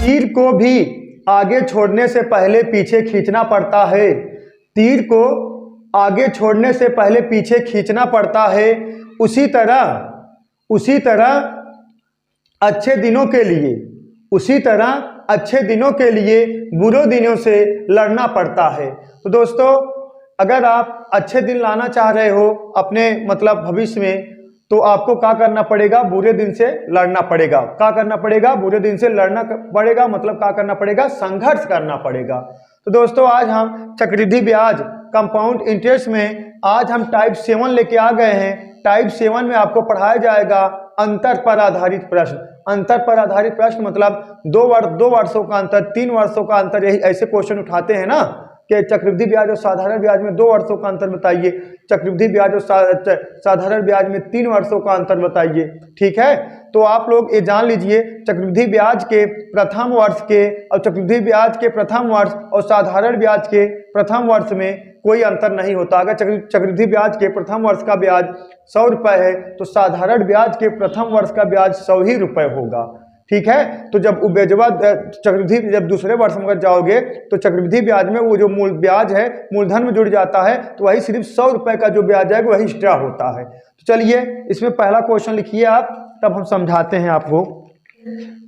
तीर को भी आगे छोड़ने से पहले पीछे खींचना पड़ता है। तीर को आगे छोड़ने से पहले पीछे खींचना पड़ता है। उसी तरह अच्छे दिनों के लिए, उसी तरह अच्छे दिनों के लिए बुरे दिनों से लड़ना पड़ता है। तो दोस्तों, अगर आप अच्छे दिन लाना चाह रहे हो अपने मतलब भविष्य में, तो आपको क्या करना पड़ेगा? बुरे दिन से लड़ना पड़ेगा। क्या करना पड़ेगा? बुरे दिन से लड़ना पड़ेगा, मतलब क्या करना पड़ेगा? संघर्ष करना पड़ेगा। तो दोस्तों, आज हम चक्रवृद्धि ब्याज कंपाउंड इंटरेस्ट में आज हम टाइप 7 लेके आ गए हैं। टाइप 7 में आपको पढ़ाया जाएगा अंतर पर आधारित प्रश्न। अंतर पर आधारित प्रश्न मतलब 2 वर्षों का अंतर, 3 वर्षों का अंतर, यही ऐसे क्वेश्चन उठाते हैं ना कि चक्रवृद्धि ब्याज और साधारण ब्याज में 2 वर्षों का अंतर बताइए, चक्रवृद्धि ब्याज और साधारण ब्याज में 3 वर्षों का अंतर बताइए। ठीक है, तो आप लोग ये जान लीजिए, चक्रवृद्धि ब्याज के प्रथम वर्ष के और चक्रवृद्धि ब्याज के प्रथम वर्ष और साधारण ब्याज के प्रथम वर्ष में कोई अंतर नहीं होता। अगर चक्रवृद्धि ब्याज के प्रथम वर्ष का ब्याज 100 रुपये है तो साधारण ब्याज के प्रथम वर्ष का ब्याज 100 ही रुपये होगा। ठीक है, तो जब चक्रवृद्धि जब दूसरे वर्ष में अगर जाओगे तो चक्रवृद्धि ब्याज में वो जो मूल ब्याज है मूलधन में जुड़ जाता है, तो वही सिर्फ 100 रुपये का जो ब्याज है वही एक्स्ट्रा होता है। तो चलिए इसमें पहला क्वेश्चन लिखिए आप, तब हम समझाते हैं आपको।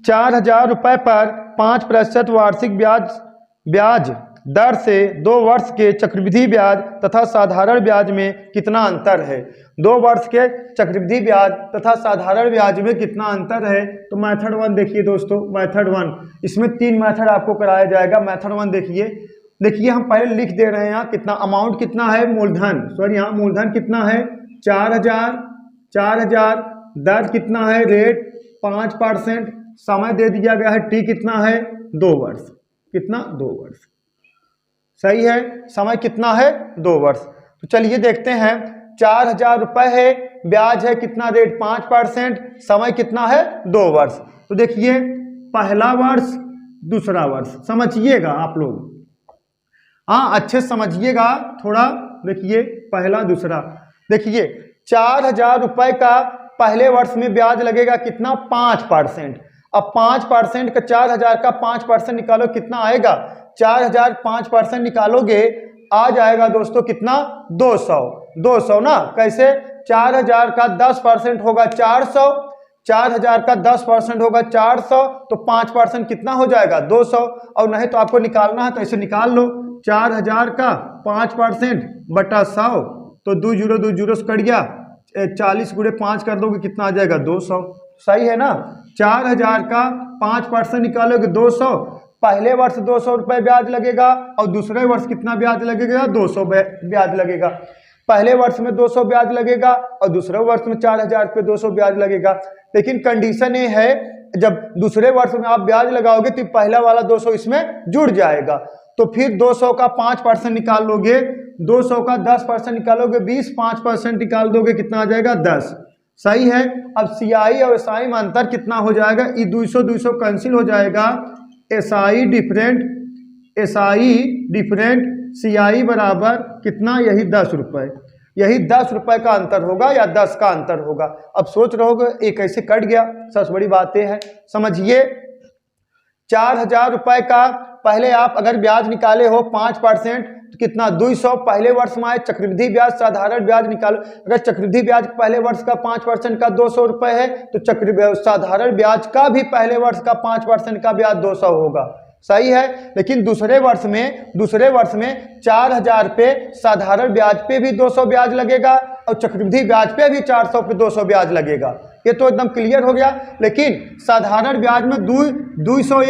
4000 रुपये पर 5% वार्षिक ब्याज दर से 2 वर्ष के चक्रवृद्धि ब्याज तथा साधारण ब्याज में कितना अंतर है? 2 वर्ष के चक्रवृद्धि ब्याज तथा साधारण ब्याज में कितना अंतर है? तो मेथड 1 देखिए दोस्तों, मेथड 1, इसमें 3 मेथड आपको कराया जाएगा। मेथड 1 देखिए हम पहले लिख दे रहे हैं यहाँ कितना अमाउंट कितना है, मूलधन, सॉरी यहाँ मूलधन कितना है 4000, दर कितना है रेट 5%, समय दे दिया गया है टी कितना है 2 वर्ष, कितना 2 वर्ष, सही है, समय कितना है 2 वर्ष। तो चलिए देखते हैं, 4000 रुपये है, ब्याज है कितना रेट 5%, समय कितना है 2 वर्ष। तो देखिए पहला वर्ष दूसरा वर्ष समझिएगा आप लोग, हाँ अच्छे समझिएगा थोड़ा। देखिए पहला दूसरा, देखिए 4000 रुपये का पहले वर्ष में ब्याज लगेगा कितना 5%। अब 5% का 4000 का 5% निकालो कितना आएगा, 4000 5% निकालोगे आ जाएगा दोस्तों कितना 200 ना। कैसे? 4000 का 10% होगा 400, 4000 का 10% होगा 400, तो 5% कितना हो जाएगा 200। और नहीं तो आपको निकालना है तो ऐसे निकाल लो, 4000 का 5% बटा 100, तो 2 0 से कट गया, 40 गुणे 5 कर दोगे कितना आ जाएगा 200, सही है ना। 4000 का 5% निकालोगे 200, पहले वर्ष 200 रुपये ब्याज लगेगा और दूसरे वर्ष कितना ब्याज लगेगा 200 ब्याज लगेगा। पहले वर्ष में 200 ब्याज लगेगा और दूसरे वर्ष में 4000 पे 200 ब्याज लगेगा। लेकिन कंडीशन ये है, जब दूसरे वर्ष में आप ब्याज लगाओगे तो पहला वाला 200 इसमें जुड़ जाएगा। तो फिर 200 का 5% निकाल लोगे, 200 का 10% निकालोगे 20, 5% निकाल दोगे कितना आ जाएगा 10, सही है। अब सीआई और एसआई में अंतर कितना हो जाएगा, ये 200 कैंसिल हो जाएगा, एसआई डिफरेंट सीआई बराबर कितना, यही 10 रुपये, यही 10 रुपये का अंतर होगा या 10 का अंतर होगा। अब सोच रहे होगे एक कैसे कट गया, सबसे बड़ी बात यह है समझिए, 4000 रुपये का पहले आप अगर ब्याज निकाले हो 5% तो कितना 200 पहले वर्ष में आए। चक्रवृद्धि ब्याज साधारण ब्याज निकालो, अगर चक्रवृद्धि ब्याज पहले वर्ष का 5% का 200 रुपये है तो साधारण ब्याज का भी पहले वर्ष का 5% का ब्याज 200 होगा, सही है। लेकिन दूसरे वर्ष में 4000 पे साधारण ब्याज पे भी 200 ब्याज लगेगा और चक्रवृद्धि ब्याज पे भी 400 पे 200 ब्याज लगेगा, ये तो एकदम क्लियर हो गया। लेकिन साधारण ब्याज में 200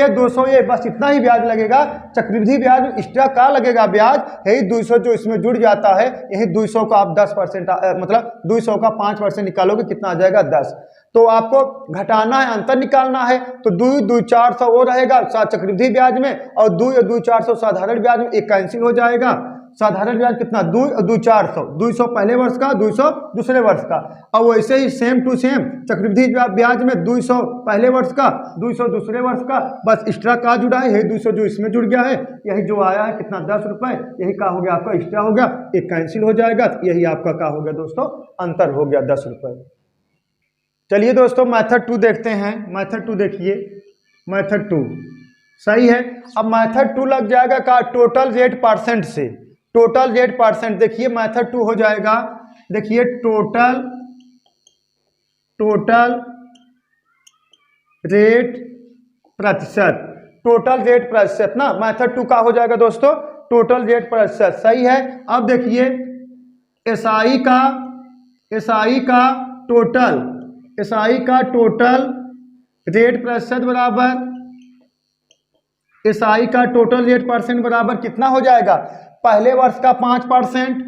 ये बस इतना ही ब्याज लगेगा। चक्रवृद्धि ब्याज में एक्स्ट्रा का लगेगा ब्याज, यही 200 जो इसमें जुड़ जाता है, यही 200 का आप 10% मतलब 200 का 5% निकालोगे कितना आ जाएगा 10। तो आपको घटाना है, अंतर निकालना है, तो 2 400 वो रहेगा चक्रवृद्धि ब्याज में और 2 400 साधारण ब्याज में, एक कैंसिल हो जाएगा। साधारण ब्याज कितना 2 400, 200 पहले वर्ष का 200 दूसरे वर्ष का। और वैसे ही सेम टू सेम चक्रवृद्धि ब्याज में 200 पहले वर्ष का 200 दूसरे वर्ष का, बस एक्स्ट्रा का जुड़ा है, यही 200 जो इसमें जुड़ गया है, यही जो आया है कितना 10 रुपये, यही का हो गया आपका एक्स्ट्रा हो गया, एक कैंसिल हो जाएगा, यही आपका का हो गया दोस्तों अंतर हो गया 10 रुपये। चलिए दोस्तों मेथड 2 देखते हैं। मेथड 2 देखिए, मेथड 2 सही है। अब मेथड 2 लग जाएगा का टोटल रेट परसेंट से। टोटल रेट परसेंट देखिए मेथड 2 हो जाएगा, देखिए टोटल रेट प्रतिशत, टोटल रेट प्रतिशत ना मेथड 2 का हो जाएगा दोस्तों टोटल रेट प्रतिशत। सही है। अब देखिए एसआई का टोटल रेट प्रतिशत बराबर, एसआई का टोटल रेट परसेंट बराबर कितना हो जाएगा, पहले वर्ष का 5%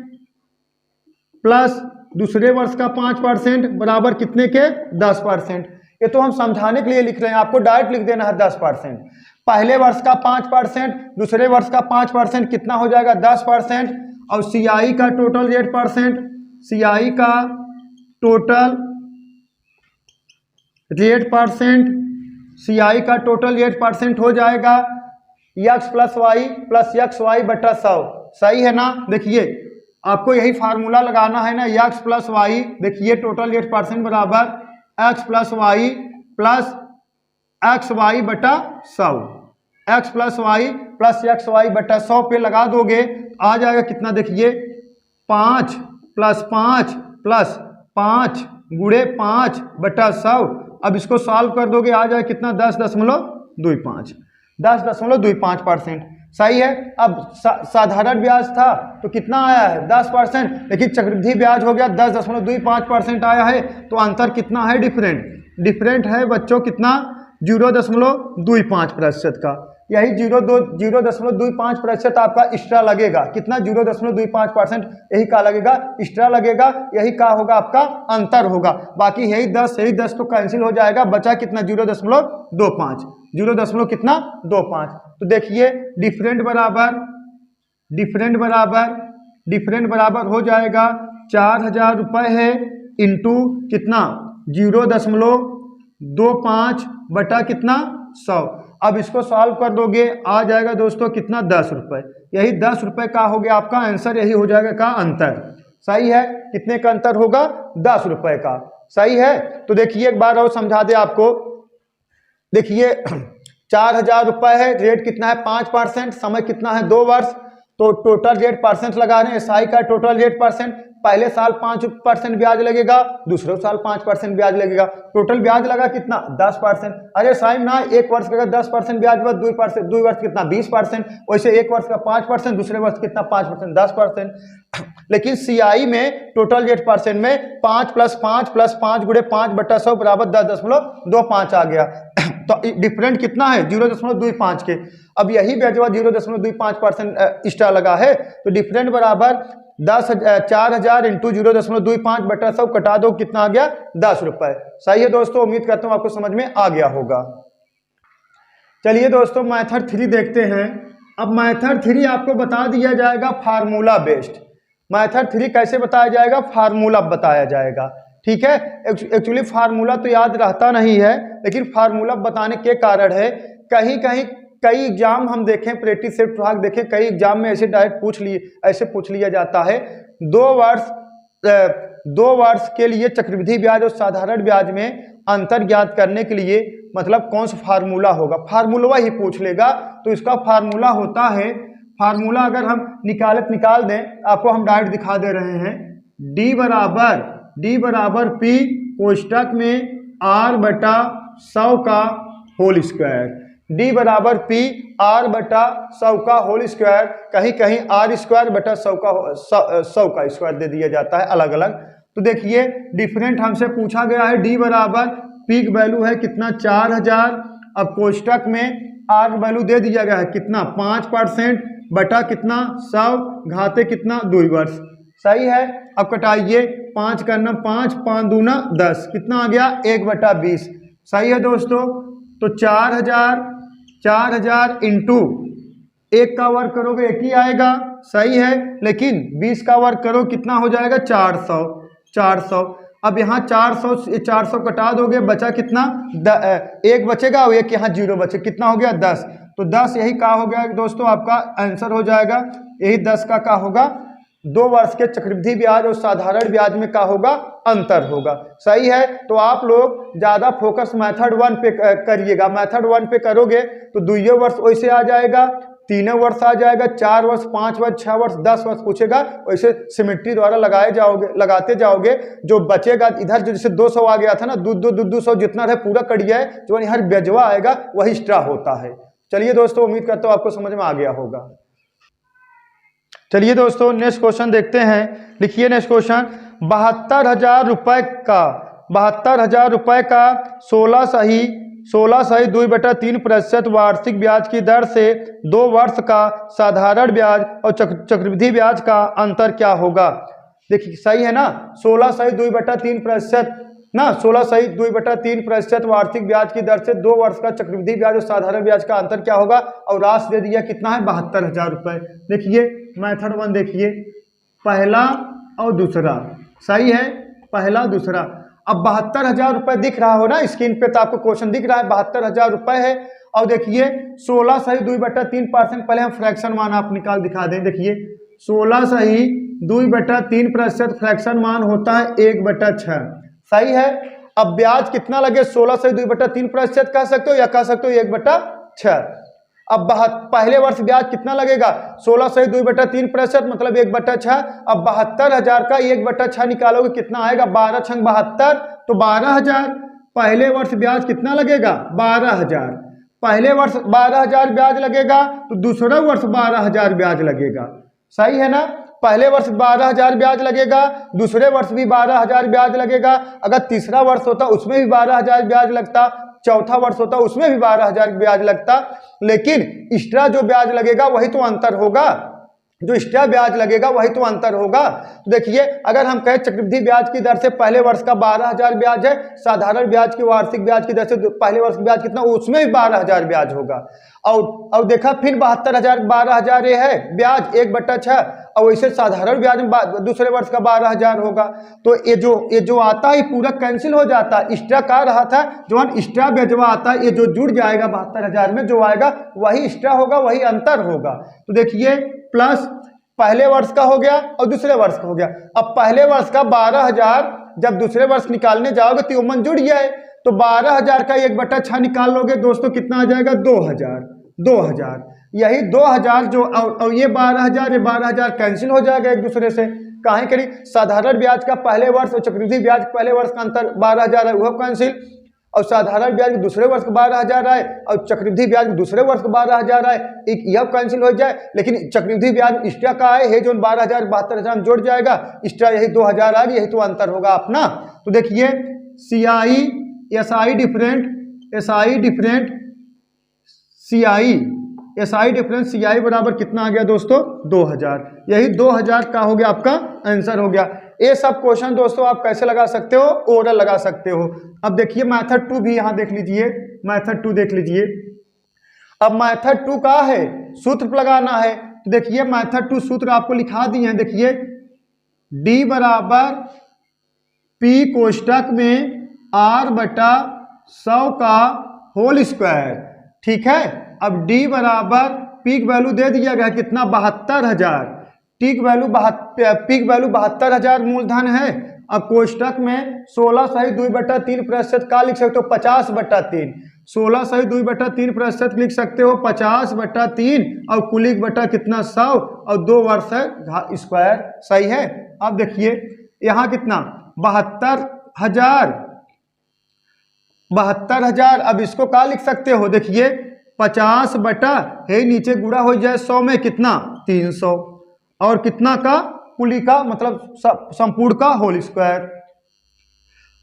प्लस दूसरे वर्ष का 5% बराबर कितने के 10%। ये तो हम समझाने के लिए लिख रहे हैं, आपको डायरेक्ट लिख देना है 10%। पहले वर्ष का 5%, दूसरे वर्ष का 5% कितना हो जाएगा 10%। और सीआई का टोटल रेट परसेंट, सीआई का टोटल रेट परसेंट, सीआई का टोटल रेट परसेंट हो जाएगा x प्लस वाई बटा 100। सही है ना। देखिए आपको यही फार्मूला लगाना है ना, x प्लस वाई, देखिए टोटल रेट परसेंट बराबर x plus y plus x y बटा 100, x plus y plus x y बटा 100 पे लगा दोगे आ जाएगा कितना, देखिए 5 प्लस 5 प्लस 5 गुणे 5 बटा 100। अब इसको सॉल्व कर दोगे आ जाए कितना 10.25%। सही है। अब साधारण ब्याज था तो कितना आया है 10%, लेकिन चक्रवृद्धि ब्याज हो गया 10.25% आया है। तो अंतर कितना है, डिफरेंट है बच्चों कितना 0.25% का। यही 0.25% आपका एक्स्ट्रा लगेगा, कितना 0.25% यही का लगेगा एक्स्ट्रा लगेगा, यही का होगा आपका अंतर होगा। बाकी यही 10 तो कैंसिल हो जाएगा, बचा कितना 0.25। तो देखिए डिफरेंट बराबर हो जाएगा 4000 रुपये है इंटू कितना 0.25 बटा कितना 100। अब इसको सॉल्व कर दोगे आ जाएगा दोस्तों कितना 10 रुपये। यही 10 रुपये का हो गया आपका आंसर, यही हो जाएगा का अंतर। सही है। कितने का अंतर होगा 10 रुपये का। सही है। तो देखिए एक बार और समझा दे आपको, देखिए 4000 रुपये है, रेट कितना है 5%, समय कितना है 2 वर्ष। तो टोटल रेट परसेंट लगा रहे हैं, एसआई का टोटल रेट परसेंट, पहले साल 5% ब्याज लगेगा, दूसरे साल 5% ब्याज लगेगा, टोटल ब्याज लगा कितना 10%। अरे साहब ना, एक वर्ष का 10% ब्याज हुआ, 2 वर्ष कितना 20%, वैसे एक वर्ष का 5%, दूसरे वर्ष कितना 5% 10%। लेकिन सीआई में टोटल रेट परसेंट में 5 प्लस 5 गुणे 5 बटा 100 बराबर 10.25 आ गया। तो डिफरेंट कितना है 0.25 के। अब यही ब्याजवा 0.25% एक्स्ट्रा लगा है, तो डिफरेंट बराबर 4000 इंटू 0.25 बटा 100 कटा दो कितना आ गया 10 रुपये। सही है दोस्तों, उम्मीद करता हूं आपको समझ में आ गया होगा। चलिए दोस्तों मेथड 3 देखते हैं। अब मेथड 3 आपको बता दिया जाएगा फार्मूला बेस्ड। मेथड 3 कैसे बताया जाएगा, फार्मूला बताया जाएगा। ठीक है। एक्चुअली फार्मूला तो याद रहता नहीं है, लेकिन फार्मूला बताने के कारण है कई एग्जाम हम देखें, प्रैक्टिस सेट भाग देखें, कई एग्जाम में ऐसे डायरेक्ट पूछ लिया जाता है 2 वर्ष के लिए चक्रवृद्धि ब्याज और साधारण ब्याज में अंतर ज्ञात करने के लिए मतलब कौन सा फार्मूला होगा, फार्मूला ही पूछ लेगा। तो इसका फार्मूला होता है, फार्मूला अगर हम निकाल दें आपको हम डायरेक्ट दिखा दे रहे हैं, D बराबर P कोष्टक में R बटा 100 का होल स्क्वायर, D बराबर P R बटा 100 का होल स्क्वायर, कहीं R स्क्वायर बटा 100 का स्क्वायर दे दिया जाता है अलग अलग। तो देखिए डिफरेंट हमसे पूछा गया है, D बराबर P की वैल्यू है कितना 4000, अब कोष्टक में R वैल्यू दे दिया गया है कितना 5% बटा कितना 100 घाते कितना 2 वर्ष। सही है। अब कटाइए 5 करना 5 दूना 10 कितना आ गया 1/20। सही है दोस्तों। तो 4000 इंटू 1 का वर्ग करोगे 1 ही आएगा। सही है। लेकिन 20 का वर्ग करो कितना हो जाएगा 400। अब यहाँ 400 कटा दोगे बचा कितना 1 बचेगा और 1 यहाँ 0 बचे, कितना हो गया 10। तो 10 यही का हो गया दोस्तों आपका आंसर हो जाएगा, यही 10 का होगा 2 वर्ष के चक्रवृद्धि ब्याज और साधारण ब्याज में क्या होगा, अंतर होगा। सही है। तो आप लोग ज़्यादा फोकस मेथड 1 पे करिएगा। मेथड 1 पे करोगे तो 2 वर्ष वैसे आ जाएगा, 3 वर्ष आ जाएगा, 4 वर्ष, 5 वर्ष, 6 वर्ष, 10 वर्ष पूछेगा, वैसे सिमेट्री द्वारा लगाते जाओगे। जो बचेगा इधर, जो जैसे 200 आ गया था ना, 200 जितना रहे पूरा कटिया है, जो हर ब्याजवा आएगा वही एक्स्ट्रा होता है। चलिए दोस्तों, उम्मीद करता हूँ आपको समझ में आ गया होगा। चलिए दोस्तों, नेक्स्ट क्वेश्चन देखते हैं। लिखिए नेक्स्ट क्वेश्चन, 72,000 रुपये का 16 सही 2/3% वार्षिक ब्याज की दर से 2 वर्ष का साधारण ब्याज और चक्रवृद्धि ब्याज का अंतर क्या होगा। देखिए सही है ना, 16 सही 2/3% ना, 16 सही 2/3% वार्षिक ब्याज की दर से 2 वर्ष का चक्रवृद्धि ब्याज और साधारण ब्याज का अंतर क्या होगा। और राशि दे दिया कितना है, 72,000 रुपये। देखिए मेथड 1 देखिए, पहला और दूसरा। सही है, पहला दूसरा। अब 72,000 रुपये दिख रहा हो ना स्क्रीन पे, तो आपको क्वेश्चन दिख रहा है 72,000 रुपये है। और देखिए 16 सही 2/3%, पहले हम फ्रैक्शन मान आप निकाल दिखा दें। देखिए 16 सही 2/3% फ्रैक्शन मान होता है 1/6। सही है। अब ब्याज कितना लगे, 16 सही 2/3% कह सकते हो या कह सकते हो 1/6। अब पहले वर्ष ब्याज कितना लगेगा, 16 सही 2/3% मतलब 1/6। अब 72,000 का 1/6 निकालोगे कितना आएगा, 12 छंग 72, तो 12,000। पहले वर्ष ब्याज कितना लगेगा, 12,000। पहले वर्ष 12,000 ब्याज लगेगा तो दूसरा वर्ष 12,000 ब्याज लगेगा। सही है ना, पहले वर्ष 12,000 ब्याज लगेगा, दूसरे वर्ष भी 12,000 ब्याज लगेगा। अगर तीसरा वर्ष होता उसमें भी 12,000 ब्याज लगता, चौथा वर्ष होता उसमें भी 12,000 ब्याज लगता। लेकिन एक्स्ट्रा जो ब्याज लगेगा वही तो अंतर होगा, जो एक्स्ट्रा ब्याज लगेगा वही तो अंतर होगा। तो देखिए अगर हम कहें चक्रवृद्धि ब्याज की दर से पहले वर्ष का 12,000 ब्याज है, साधारण ब्याज की वार्षिक ब्याज की दर से पहले वर्ष ब्याज कितना, उसमें भी 12,000 ब्याज होगा। और देखा फिर 72,000 12,000 ये है ब्याज 1/6, और वैसे साधारण ब्याज में दूसरे वर्ष का 12,000 होगा। तो ये जो आता है पूरा कैंसिल हो जाता है। एक्स्ट्रा का रहा था, जो एक्स्ट्रा ब्याजवा आता है ये जो जुड़ जाएगा 72,000 में, जो आएगा वही एक्स्ट्रा होगा, वही अंतर होगा। तो देखिए प्लस पहले वर्ष का हो गया और दूसरे वर्ष का हो गया। अब पहले वर्ष का 12,000 जब दूसरे वर्ष निकालने जाओगे तो मन जुड़ गया है, तो 12,000 का 1/6 निकाल लोगे दोस्तों, कितना आ जाएगा, 2,000। यही 2,000 जो और ये 12,000 कैंसिल हो जाएगा एक दूसरे से। काहे करी, साधारण ब्याज का पहले वर्ष और चक्रवृद्धि ब्याज पहले वर्ष का अंतर 12,000 है, वह कैंसिल। और साधारण ब्याज दूसरे वर्ष का 12,000 आए और चक्रवृद्धि ब्याज दूसरे वर्ष का 12,000 आए, एक यह कैंसिल हो जाए। लेकिन चक्रवृद्धि ब्याज एक्स्ट्रा का आए है जो 12,000 72,000 में जोड़ जाएगा, एक्स्ट्रा यही 2,000 आ गई, यही तो अंतर होगा अपना। तो देखिए SI डिफरेंस CI बराबर कितना आ गया दोस्तों, 2,000। यही 2,000 का हो गया आपका आंसर हो गया। ये सब क्वेश्चन दोस्तों आप कैसे लगा सकते हो, ओरल लगा सकते हो। अब देखिए मेथड 2 भी यहाँ देख लीजिए, मेथड 2 देख लीजिए। अब मेथड 2 का है सूत्र लगाना है। तो देखिए मेथड 2 सूत्र आपको लिखा दिए हैं। देखिए D बराबर P कोष्टक में R/100 का होल स्क्वायर। ठीक है। अब D बराबर P की वैल्यू दे दिया गया कितना, 72,000। P की वैल्यू 72,000 मूलधन है। अब कोष्टक में 16 सही 2/3% का लिख सकते हो, 50/3। 16 सही 2/3% लिख सकते हो, 50/3 और कुलिक बटा कितना, 100 और 2 वर्ष है स्क्वायर। सही है। अब देखिए यहाँ कितना, 72,000। अब इसको क्या लिख सकते हो, देखिए 50 बटा है नीचे गुणा हो जाए 100 में कितना, 300 और कितना का, कुली का मतलब संपूर्ण का होल स्क्वायर।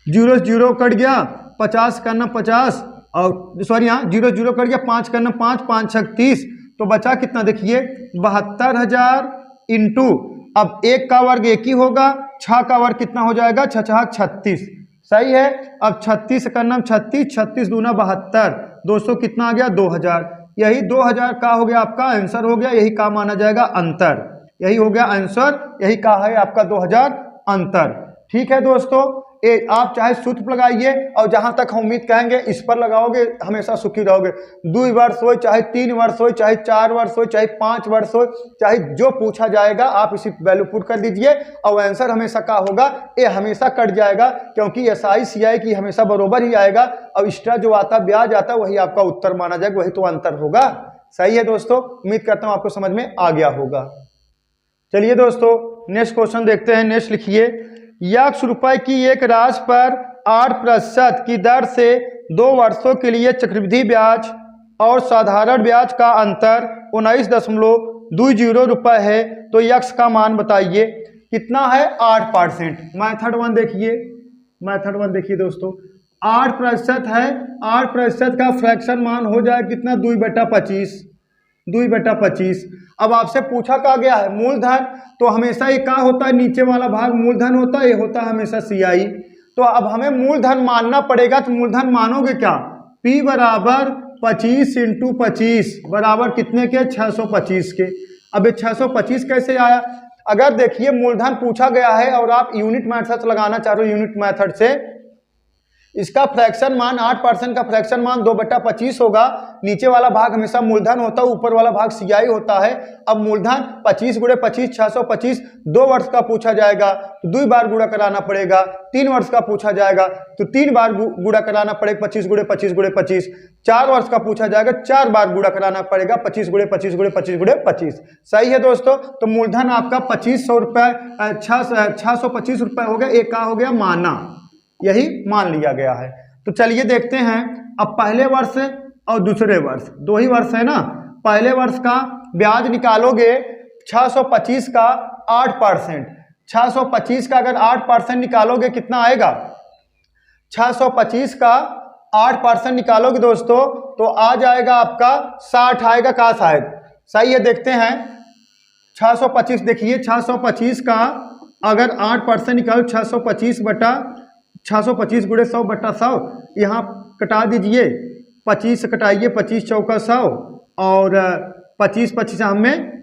0 कट गया, 50 करना 50 और सॉरी यहाँ 0 कट गया, 5 करना 5, 5 छक 30, तो बचा कितना, देखिए 72,000 इंटू, अब 1 का वर्ग 1 ही होगा, 6 का वर्ग कितना हो जाएगा, 6 36। सही है। अब 36 करना 36 दूना 72, दोस्तों कितना आ गया, 2,000। यही 2,000 का हो गया आपका आंसर हो गया, यही का माना जाएगा अंतर। यही हो गया आंसर, यही का है आपका 2,000 अंतर। ठीक है दोस्तों, आप चाहे सूत्र लगाइए और जहां तक हम उम्मीद कहेंगे इस पर लगाओगे हमेशा सुखी रहोगे। 2 वर्ष हो, चाहे 3 वर्ष हो, चाहे 4 वर्ष हो, चाहे 5 वर्ष हो, चाहे जो पूछा जाएगा आप इसी वैल्यू पुट कर दीजिए और आंसर हमेशा क्या होगा, ये हमेशा कट जाएगा, क्योंकि SI CI की हमेशा बरोबर ही आएगा और एक्स्ट्रा जो आता ब्याज आता वही आपका उत्तर माना जाएगा, वही तो अंतर होगा। सही है दोस्तों, उम्मीद करता हूं आपको समझ में आ गया होगा। चलिए दोस्तों नेक्स्ट क्वेश्चन देखते हैं। नेक्स्ट लिखिए, ₹1 की एक राशि पर 8% की दर से 2 वर्षों के लिए चक्रवृद्धि ब्याज और साधारण ब्याज का अंतर 19.20 रुपये है, तो यक्स का मान बताइए। कितना है? 8%। मेथड 1 देखिए, मेथड 1 देखिए दोस्तों, 8% है, 8% का फ्रैक्शन मान हो जाए कितना? 2/25, 2/25। अब आपसे पूछा क्या गया है? मूलधन, तो हमेशा ये क्या होता है? नीचे वाला भाग मूलधन होता है, ये होता है हमेशा CI। तो अब हमें मूलधन मानना पड़ेगा, तो मूलधन मानोगे क्या? P बराबर 25 × 25 बराबर कितने के? 625 के। अब ये 625 कैसे आया? अगर देखिए मूलधन पूछा गया है और आप यूनिट मेथड से लगाना चाह रहे हो, यूनिट मेथड से इसका फ्रैक्शन मान 8% का फ्रैक्शन मान 2/25 होगा। नीचे वाला भाग हमेशा मूलधन होता है, ऊपर वाला भाग CI होता है। अब मूलधन 25 × 25 625, 2 वर्ष का पूछा जाएगा तो 2 बार गुणा कराना पड़ेगा। 3 वर्ष का पूछा जाएगा तो 3 बार गुणा कराना पड़ेगा, 25 × 25 × 25। 4 वर्ष का पूछा जाएगा 4 बार गुणा कराना पड़ेगा, 25 × 25 × 25 × 25। सही है दोस्तों, तो मूलधन आपका 2500 रुपये 625 रुपये हो गया। एक का हो गया माना, यही मान लिया गया है। तो चलिए देखते हैं, अब पहले वर्ष और दूसरे वर्ष, 2 ही वर्ष है ना। पहले वर्ष का ब्याज निकालोगे 625 का 8%, 625 का अगर 8% निकालोगे कितना आएगा? 625 का 8% निकालोगे दोस्तों तो आ जाएगा आपका 60 आएगा का शायद। सही है, देखते हैं 625 देखिए, 625 का अगर 8% निकालो, 625 × 100/100 यहाँ कटा दीजिए, 25 कटाइए, 25 चौका 100 और 25 25 हमें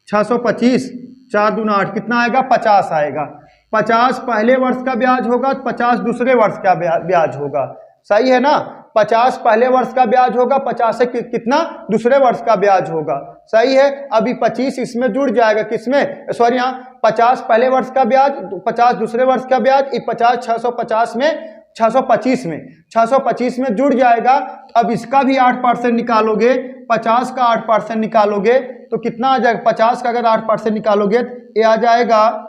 625, 4 दूना 8, कितना आएगा? 50 आएगा। 50 पहले वर्ष का ब्याज होगा, 50 दूसरे वर्ष का ब्याज होगा। सही है ना, 50 पहले वर्ष का ब्याज होगा, 50 से कितना? दूसरे वर्ष का ब्याज होगा। सही है, अभी 25 इसमें जुड़ जाएगा, किसमें? सॉरी, यहाँ 50 पहले वर्ष का ब्याज, 50 दूसरे वर्ष का ब्याज, 50 625 में जुड़ जाएगा। अब इसका भी 8% निकालोगे, 50 का 8% निकालोगे तो कितना आ जाएगा? 50 का अगर 8% निकालोगे ये आ जाएगा,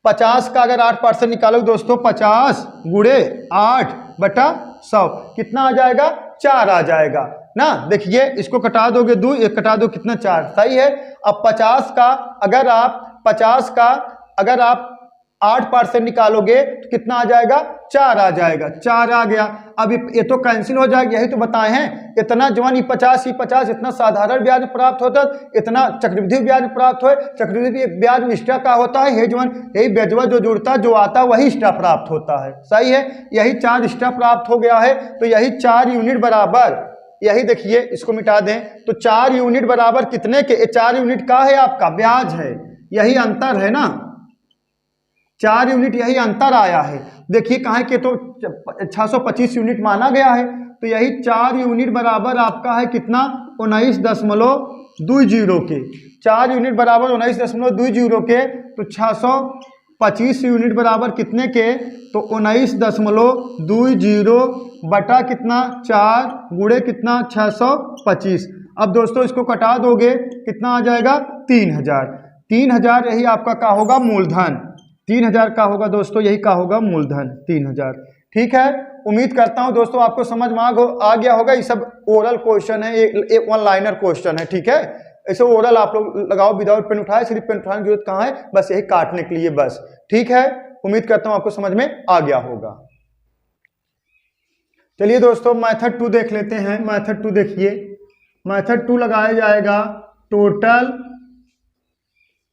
50 का अगर 8% निकालोगे दोस्तों, 50 × 8/100 कितना आ जाएगा? 4 आ जाएगा ना। देखिए इसको कटा दोगे, 2 एक कटा दो, कितना? 4। सही है। अब 50 का अगर आप 8% निकालोगे तो कितना आ जाएगा? 4 आ जाएगा। 4 आ गया। अब ये तो कैंसिल हो जाएगा, यही तो बताए हैं। इतना जवान ही 50 इतना साधारण ब्याज प्राप्त होता है, इतना चक्रवृद्धि ब्याज प्राप्त हो। चक्रवृद्धि ब्याज में एक्स्ट्रा का होता है, जवान यही ब्याजवा जो जुड़ता जो आता है वही एक्स्ट्रा प्राप्त होता है। सही है, यही 4 एक्स्ट्रा प्राप्त हो गया है। तो यही 4 यूनिट बराबर, यही देखिए इसको मिटा दें तो 4 यूनिट बराबर कितने के? 4 यूनिट का है आपका ब्याज है, यही अंतर है ना। 4 यूनिट यही अंतर आया है। देखिए कहाँ के तो 625 यूनिट माना गया है, तो यही 4 यूनिट बराबर आपका है कितना? 19.20 के। 4 यूनिट बराबर 19.20 के, तो 625 यूनिट बराबर कितने के? तो 19.20 बटा कितना? 4 गुणे कितना? 625। अब दोस्तों इसको कटा दोगे कितना आ जाएगा? 3000। 3000 यही आपका क्या होगा? मूलधन। 3000 का होगा दोस्तों, यही का होगा? मूलधन 3000। ठीक है, उम्मीद करता हूं दोस्तों आपको समझ में आ गया होगा। ये सब ओरल क्वेश्चन है, ये 1 लाइनर क्वेश्चन है। ठीक है, ऐसे ओरल आप लोग लगाओ, विदाउट पेन उठाए, सिर्फ पेन उठाने की जरूरत कहाँ है? बस यही काटने के लिए बस। ठीक है, उम्मीद करता हूं आपको समझ में आ गया होगा। चलिए दोस्तों मेथड 2 देख लेते हैं। मेथड 2 देखिए, मेथड 2 लगाया जाएगा टोटल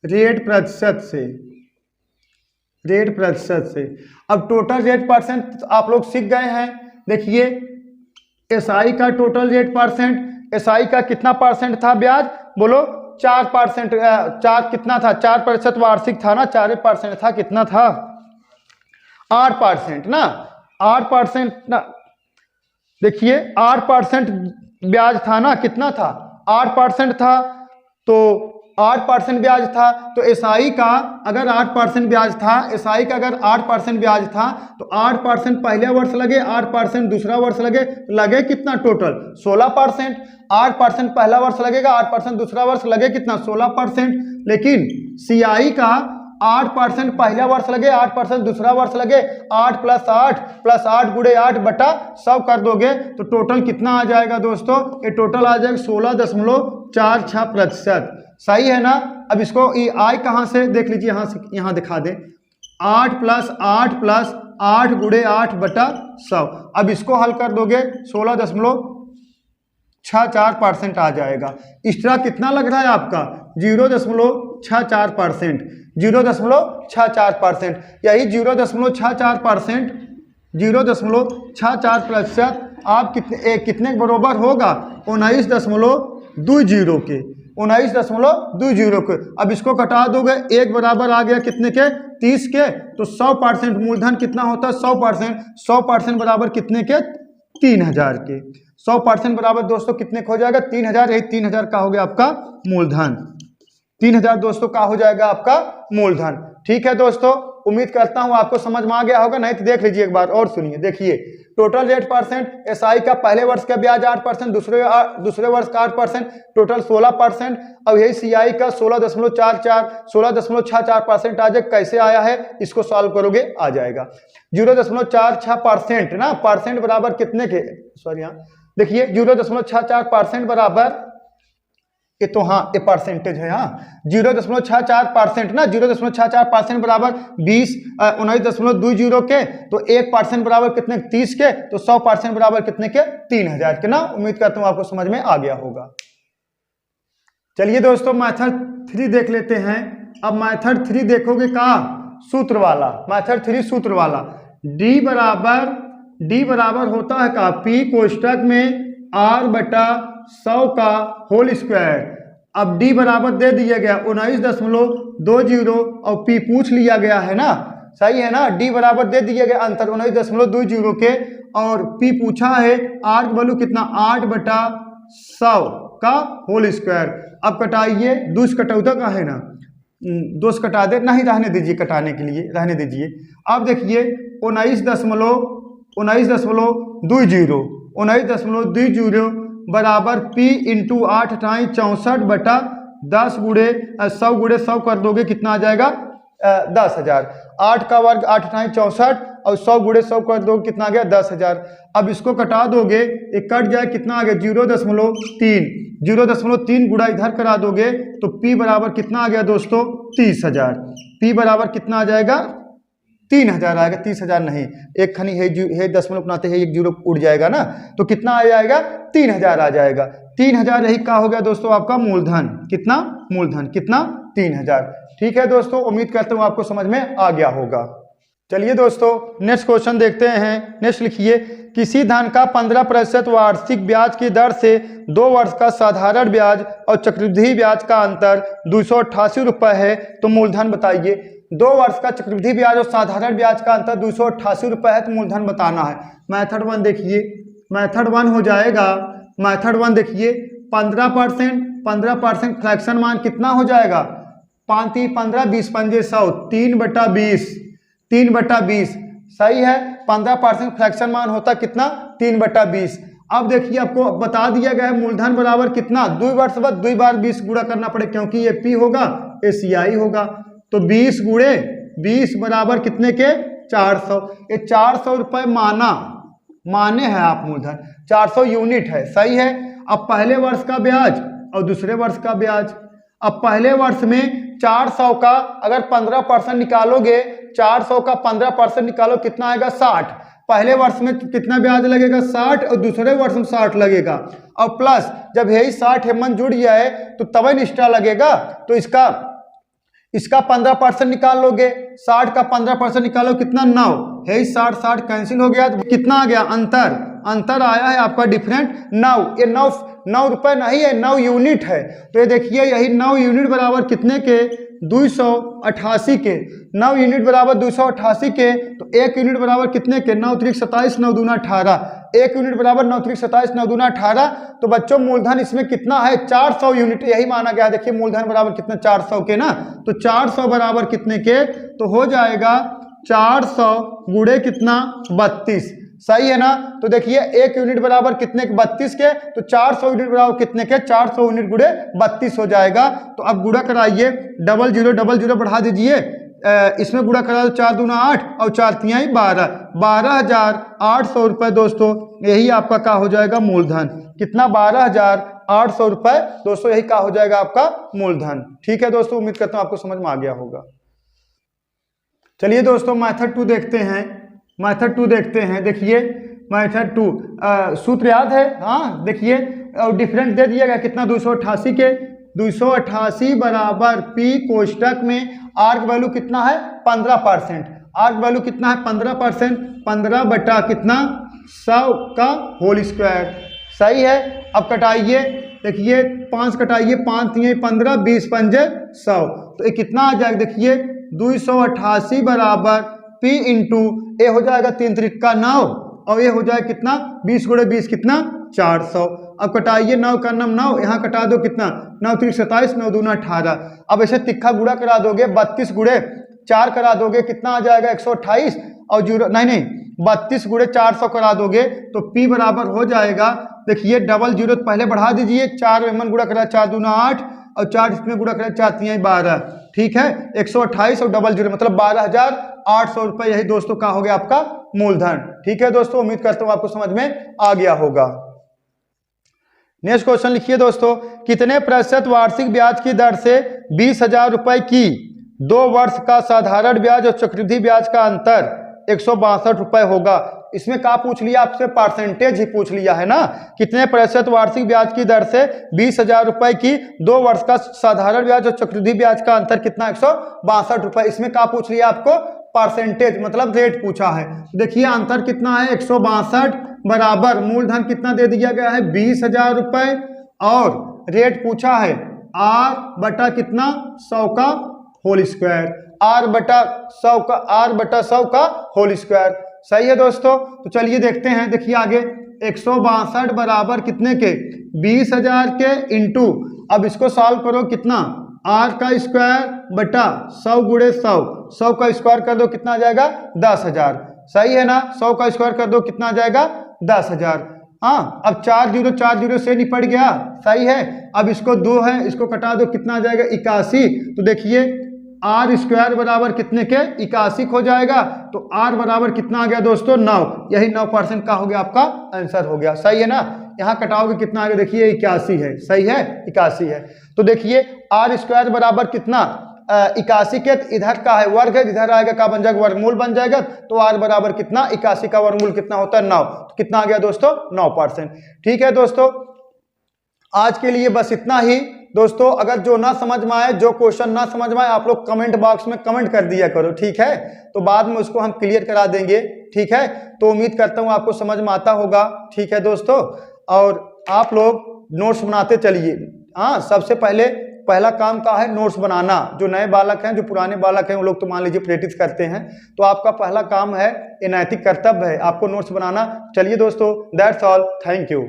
रेट प्रतिशत से। रेट प्रतिशत से। अब टोटल रेट परसेंट आप लोग सीख गए हैं। देखिए एसआई का टोटल रेट परसेंट, एसआई का कितना परसेंट था ब्याज? बोलो 4%। 4 कितना था? 4% वार्षिक था ना, 4% था। कितना था? 8% ना, 8% ना, देखिए 8% ब्याज था ना, कितना था 8% था, तो 8% ब्याज था, तो एसआई का अगर 8% ब्याज था, एसआई का अगर 8% ब्याज था तो 8% पहले वर्ष लगे, 8% दूसरा वर्ष लगे कितना टोटल 16%। 8% पहला वर्ष लगेगा, 8% दूसरा वर्ष लगे कितना 16%। लेकिन सीआई का 8% पहला वर्ष लगे, 8% दूसरा वर्ष लगे, 8 + 8 गुणे 8 बटा 100 कर दोगे तो टोटल कितना आ जाएगा दोस्तों, ये टोटल आ जाएगा 16.46%। सही है ना। अब इसको ये आई कहाँ से देख लीजिए, यहाँ से यहाँ दिखा दें, 8 + 8 गुणे 8 बटा 100। अब इसको हल कर दोगे 16.64% आ जाएगा। एक्स्ट्रा कितना लग रहा है आपका 0.64%, 0.64%, यही 0.64%, 0.64% आप कितने के बराबर होगा 19.20 के, 19.20 के। अब इसको कटा दोगे, एक बराबर आ गया कितने के 30 के, तो 100% मूलधन कितना होता है 100% बराबर कितने के 3000 के। 100% बराबर दोस्तों कितने का हो जाएगा 3000, यही 3000 का हो गया आपका मूलधन, 3000 दोस्तों का हो जाएगा आपका मूलधन। ठीक है दोस्तों, उम्मीद करता हूं आपको समझ में आ गया होगा, नहीं तो देख लीजिए एक बार और सुनिए। देखिए टोटल रेट परसेंट, एसआई का पहले वर्ष का ब्याज 8%, दूसरे वर्ष का 8%, टोटल 16%। अब यही सीआई का 16.64% आ जाए। कैसे आया है इसको सॉल्व करोगे आ जाएगा 0.46% ना, परसेंट बराबर कितने के, सॉरी यहाँ देखिए 0.64% बराबर, ये तो हाँ ये परसेंटेज है, हाँ 0.64% ना, 0.64% बराबर 19.20 के, तो 1% बराबर कितने 30 के, तो 100% बराबर कितने के 3000 के ना। उम्मीद करता हूँ आपको समझ में आ गया होगा। चलिए दोस्तों मेथड 3 देख लेते हैं। अब मेथड 3 देखोगे का सूत्र वाला, मेथड 3 सूत्र वाला, D बराबर होता है का P कोष्टक में R/100 का होल स्क्वायर। अब D बराबर दे दिया गया 19.20 और P पूछ लिया गया है ना, सही है ना। D बराबर दे दिया गया अंतर 19.20 के, और P पूछा है R की वैल्यू कितना 8/100 का होल स्क्वायर। अब कटाइए, दूस कटौता का है ना, दोष कटा दे, नहीं रहने दीजिए, कटाने के लिए रहने दीजिए। अब देखिए 19.20 बराबर P × 8 × 64/10 गुणे 100 गुणे 100 कर दोगे कितना आ जाएगा 10,000। 8 का वर्ग 8 × 64 और 100 गुणे 100 कर दोगे कितना आ गया 10,000। अब इसको कटा दोगे, एक कट जाए कितना आ गया 0.3 गुणा इधर करा दोगे तो P बराबर कितना आ गया दोस्तों 30,000। P बराबर कितना आ जाएगा 3000 आएगा, 30,000 नहीं, एक खनी है दशमलव बनाते हैं, एक जीरो उड़ जाएगा ना, तो कितना आ जाएगा 3000 आ जाएगा। 3000 यही का हो गया दोस्तों आपका मूलधन, कितना मूलधन कितना 3000। ठीक है दोस्तों, उम्मीद करता हूँ आपको समझ में आ गया होगा। चलिए दोस्तों नेक्स्ट क्वेश्चन देखते हैं। नेक्स्ट लिखिए, किसी धन का 15% वार्षिक ब्याज की दर से 2 वर्ष का साधारण ब्याज और चक्रवृद्धि ब्याज का अंतर 288 रुपये है, तो मूलधन बताइए। 2 वर्ष का चक्रवृद्धि ब्याज और साधारण ब्याज का अंतर 288 रुपये है, तो मूलधन बताना है। मेथड 1 देखिए, मेथड 1 हो जाएगा, मेथड 1 देखिए 15% फ्रैक्शन मान कितना हो जाएगा 5 × 15 20 पंजे 100, 3/20 सही है। 15% फ्रैक्शन मान होता कितना 3/20। अब देखिए आपको बता दिया गया है मूलधन बराबर कितना 2 वर्ष बाद 2 बार 20 गुणा करना पड़े, क्योंकि ये P होगा ये CI होगा, तो 20 गुणे 20 बराबर कितने के 400। ये 400 रुपये माने हैं आप, मूलधन 400 यूनिट है, सही है। अब पहले वर्ष का ब्याज और दूसरे वर्ष का ब्याज, अब पहले वर्ष में 400 का अगर 15% निकालोगे, 400 का 15% निकालो कितना आएगा 60। पहले वर्ष में कितना ब्याज लगेगा 60 और दूसरे वर्ष में 60 लगेगा, और प्लस जब यही 60 हेमन जुड़ जाए तो तब एक्स्ट्रा लगेगा, तो इसका 15% निकाल लोगे, 60 का 15% निकालो कितना 9 है, 60 कैंसिल हो गया तो कितना आ गया अंतर अंतर आया है आपका डिफरेंट 9। ये 9 रुपए नहीं है, 9 यूनिट है। तो ये देखिए यही 9 यूनिट बराबर कितने के, 288 के। 9 यूनिट बराबर 288 के। तो 1 यूनिट बराबर कितने के, 9 त्रिक 27, 9 दूना 18। 1 यूनिट बराबर 9 त्रिक 27, 9 दूना 18। तो बच्चों मूलधन इसमें कितना है, 400 यूनिट, यही माना गया है। देखिए मूलधन बराबर कितना, 400 के ना। तो 400 बराबर कितने के, तो हो जाएगा 400 गुणे कितना, 32। सही है ना। तो देखिए 1 यूनिट बराबर कितने के, 32 के। तो 400 यूनिट बराबर कितने के, 400 यूनिट गुणे 32 हो जाएगा। तो अब गुणा कराइए, 00 बढ़ा दीजिए, इसमें गुणा करा दो, 4 दूना 8 और 4 तिहाई 12, 12,800 रुपये दोस्तों। यही आपका क्या हो जाएगा, मूलधन। कितना, 12,800 रुपये दोस्तों, यही क्या हो जाएगा आपका मूलधन। ठीक है दोस्तों, उम्मीद करता हूँ आपको समझ में आ गया होगा। चलिए दोस्तों मेथड 2 देखते हैं। मेथड 2 देखते हैं। देखिए मेथड 2 सूत्र याद है, हाँ देखिए, और डिफरेंट दे दिया गया कितना, 288 के। 288 बराबर पी कोष्टक में आर वैल्यू कितना है, 15%। आर वैल्यू कितना है, 15%। 15 बटा कितना, 100 का होल स्क्वायर। सही है। अब कटाइए, देखिए 5 कटाइए, 5 तिहाई 15, 20 पंजे 100। तो ये कितना आ जाएगा, देखिए 288 बराबर P इंटू ए हो जाएगा 3 त्रिका 9 और ये हो जाएगा कितना, 20 गुणे 20 कितना, 400। अब कटाइए, 9 का 9, यहाँ कटा दो कितना, 9 त्रिक 27, 9 दूना 18। अब ऐसे तिक्का गुणा करा दोगे, 32 गुणे 4 करा दोगे, कितना आ जाएगा 128 और 0 नहीं 32 गुणे 400 करा दोगे तो P बराबर हो जाएगा, देखिए 00 पहले बढ़ा दीजिए, 4 में गुणा करा 4 दूना 8 और 4 इसमें गुणा करा 4 तिहाई 12। ठीक है, 128 और 00 मतलब 12,800 रुपये। यही दोस्तों का हो गया आपका मूलधन। ठीक है दोस्तों, उम्मीद करता हूं आपको समझ में आ गया होगा। नेक्स्ट क्वेश्चन लिखिए दोस्तों, कितने प्रतिशत वार्षिक ब्याज की दर से 20,000 रुपए की 2 वर्ष का साधारण ब्याज और चक्रवृद्धि ब्याज का अंतर 162 रुपए होगा। इसमें क्या पूछ लिया आपसे, परसेंटेज ही पूछ लिया है ना। कितने प्रतिशत वार्षिक ब्याज की दर से 20,000 रुपए की 2 वर्ष का साधारण ब्याज और चक्रवृद्धि ब्याज का अंतर कितना, 162 रुपए। इसमें क्या पूछ लिया आपको, परसेंटेज मतलब रेट पूछा है। देखिए अंतर कितना है, 162 बराबर मूलधन कितना दे दिया गया है, 20,000 रुपए और रेट पूछा है R बटा कितना, 100 का होल स्क्वायर। R बटा 100 का होल स्क्वायर। सही है दोस्तों। तो चलिए देखते हैं, देखिए आगे 162 बराबर कितने के, 20,000 के इंटू, अब इसको सॉल्व करो कितना, R का स्क्वायर बटा 100 गुणे 100 का स्क्वायर कर दो कितना आ जाएगा, 10,000। सही है ना, 100 का स्क्वायर कर दो कितना आ जाएगा, 10,000। हाँ, अब 4 0 से निपट गया। सही है। अब इसको 2 है, इसको कटा दो कितना आ जाएगा, 81। तो देखिए R स्क्वायर बराबर कितने के, 81 हो जाएगा। तो R बराबर कितना आ गया दोस्तों, 9। यही 9% का हो गया, आपका आंसर हो गया। सही है ना। यहाँ कटाओगे कितना आ गया, देखिए 81 है। सही है, 81 है। तो देखिए R स्क्वायर बराबर कितना, 81 के इधर का है वर्ग है, इधर आएगा का बन जाएगा, वर्गमूल बन जाएगा। तो R बराबर कितना, 81 का वर्गमूल कितना होता है, 9। तो कितना आ गया दोस्तों, 9%। ठीक है दोस्तों, आज के लिए बस इतना ही। दोस्तों अगर जो ना समझ में आए, जो क्वेश्चन ना समझ में आए, आप लोग कमेंट बॉक्स में कमेंट कर दिया करो। ठीक है, तो बाद में उसको हम क्लियर करा देंगे। ठीक है, तो उम्मीद करता हूँ आपको समझ में आता होगा। ठीक है दोस्तों, और आप लोग नोट्स बनाते चलिए। हाँ, सबसे पहला काम का है नोट्स बनाना। जो नए बालक हैं, जो पुराने बालक हैं, वो लोग तो मान लीजिए प्रैक्टिस करते हैं, तो आपका पहला काम है, ये नैतिक कर्तव्य है आपको नोट्स बनाना। चलिए दोस्तों, दैट्स ऑल, थैंक यू।